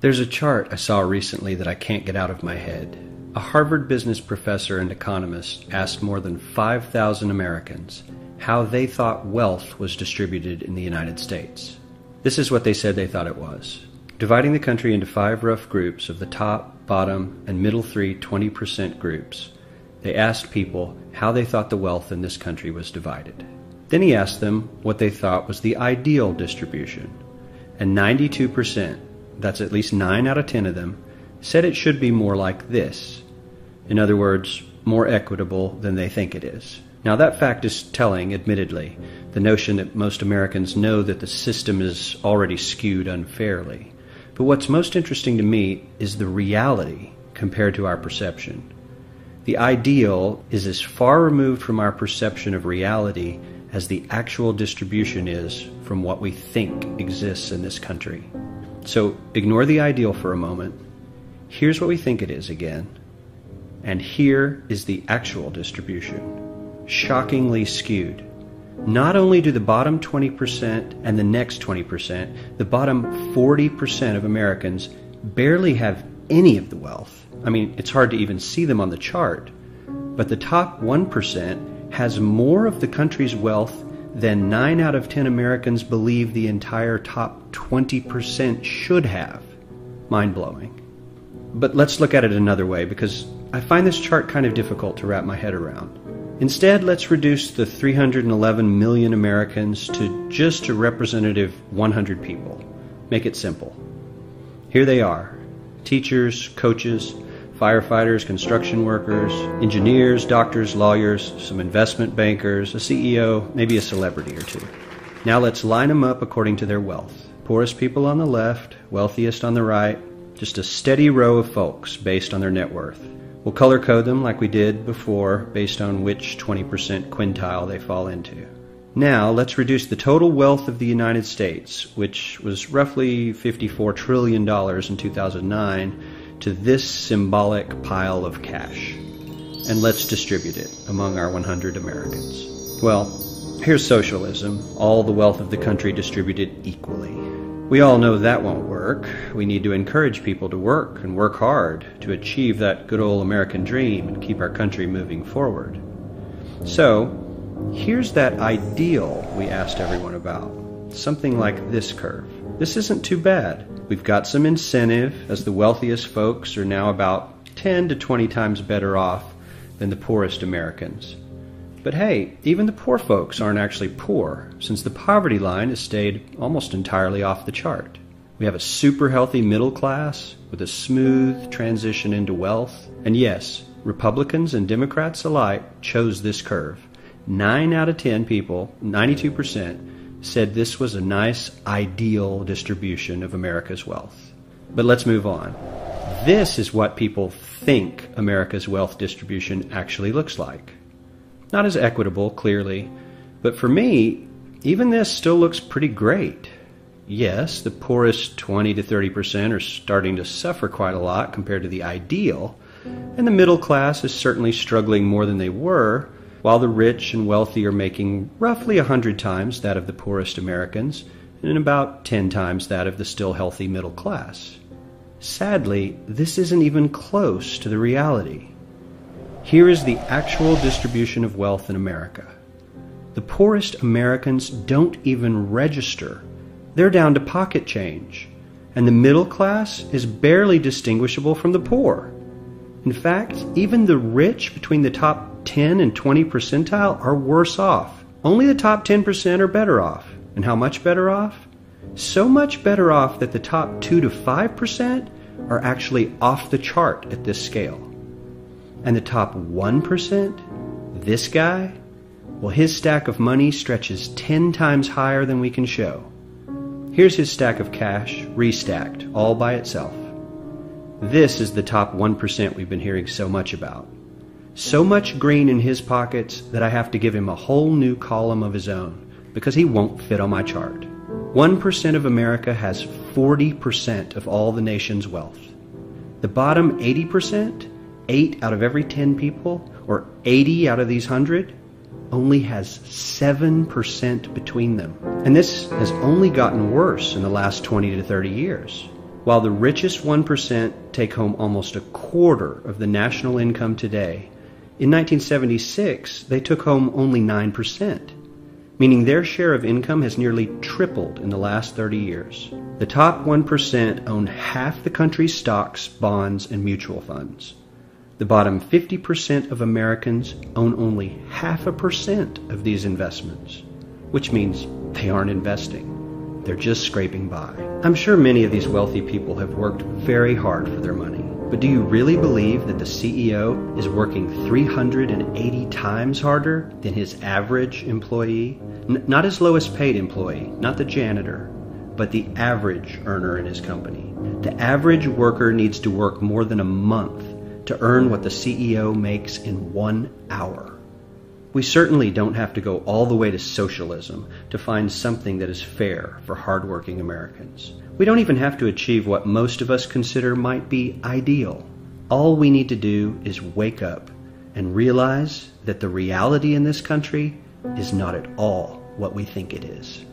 There's a chart I saw recently that I can't get out of my head. A Harvard business professor and economist asked more than 5,000 Americans how they thought wealth was distributed in the United States. This is what they said they thought it was. Dividing the country into 5 rough groups of the top, bottom, and middle 3 20% groups, they asked people how they thought the wealth in this country was divided. Then he asked them what they thought was the ideal distribution. And 92%, that's at least 9 out of 10 of them, said it should be more like this. In other words, more equitable than they think it is. Now that fact is telling, admittedly, the notion that most Americans know that the system is already skewed unfairly. But what's most interesting to me is the reality compared to our perception. The ideal is as far removed from our perception of reality as the actual distribution is from what we think exists in this country. So ignore the ideal for a moment. Here's what we think it is again. And here is the actual distribution. Shockingly skewed. Not only do the bottom 20% and the next 20%, the bottom 40% of Americans barely have any of the wealth. I mean, it's hard to even see them on the chart. But the top 1% has more of the country's wealth than 9 out of 10 Americans believe the entire top 20% should have. Mind-blowing. But let's look at it another way, because I find this chart kind of difficult to wrap my head around. Instead, let's reduce the 311 million Americans to just a representative 100 people. Make it simple. Here they are: teachers, coaches, firefighters, construction workers, engineers, doctors, lawyers, some investment bankers, a CEO, maybe a celebrity or two. Now let's line them up according to their wealth. Poorest people on the left, wealthiest on the right, just a steady row of folks based on their net worth. We'll color code them like we did before based on which 20% quintile they fall into. Now let's reduce the total wealth of the United States, which was roughly $54 trillion in 2009, to this symbolic pile of cash. And let's distribute it among our 100 Americans. Well, here's socialism, all the wealth of the country distributed equally. We all know that won't work. We need to encourage people to work and work hard to achieve that good old American dream and keep our country moving forward. So, here's that ideal we asked everyone about. Something like this curve. This isn't too bad. We've got some incentive, as the wealthiest folks are now about 10 to 20 times better off than the poorest Americans. But hey, even the poor folks aren't actually poor, since the poverty line has stayed almost entirely off the chart. We have a super healthy middle class with a smooth transition into wealth. And yes, Republicans and Democrats alike chose this curve. 9 out of 10 people, 92%, said this was a nice, ideal distribution of America's wealth. But let's move on. This is what people think America's wealth distribution actually looks like. Not as equitable, clearly, but for me, even this still looks pretty great. Yes, the poorest 20 to 30% are starting to suffer quite a lot compared to the ideal, and the middle class is certainly struggling more than they were, while the rich and wealthy are making roughly 100 times that of the poorest Americans and about 10 times that of the still healthy middle class. Sadly, this isn't even close to the reality. Here is the actual distribution of wealth in America. The poorest Americans don't even register. They're down to pocket change, and the middle class is barely distinguishable from the poor. In fact, even the rich between the top 10 and 20 percentile are worse off. Only the top 10% are better off. And how much better off? So much better off that the top 2 to 5% are actually off the chart at this scale. And the top 1%, this guy, well, his stack of money stretches 10 times higher than we can show. Here's his stack of cash, restacked, all by itself. This is the top 1% we've been hearing so much about. So much green in his pockets that I have to give him a whole new column of his own, because he won't fit on my chart. 1% of America has 40% of all the nation's wealth. The bottom 80%, 8 out of every 10 people, or 80 out of these 100, only has 7% between them. And this has only gotten worse in the last 20 to 30 years. While the richest 1% take home almost a quarter of the national income today, in 1976 they took home only 9%, meaning their share of income has nearly tripled in the last 30 years. The top 1% own half the country's stocks, bonds, and mutual funds. The bottom 50% of Americans own only 0.5% of these investments, which means they aren't investing. They're just scraping by. I'm sure many of these wealthy people have worked very hard for their money. But do you really believe that the CEO is working 380 times harder than his average employee? Not his lowest paid employee, not the janitor, but the average earner in his company. The average worker needs to work more than a month to earn what the CEO makes in 1 hour. We certainly don't have to go all the way to socialism to find something that is fair for hardworking Americans. We don't even have to achieve what most of us consider might be ideal. All we need to do is wake up and realize that the reality in this country is not at all what we think it is.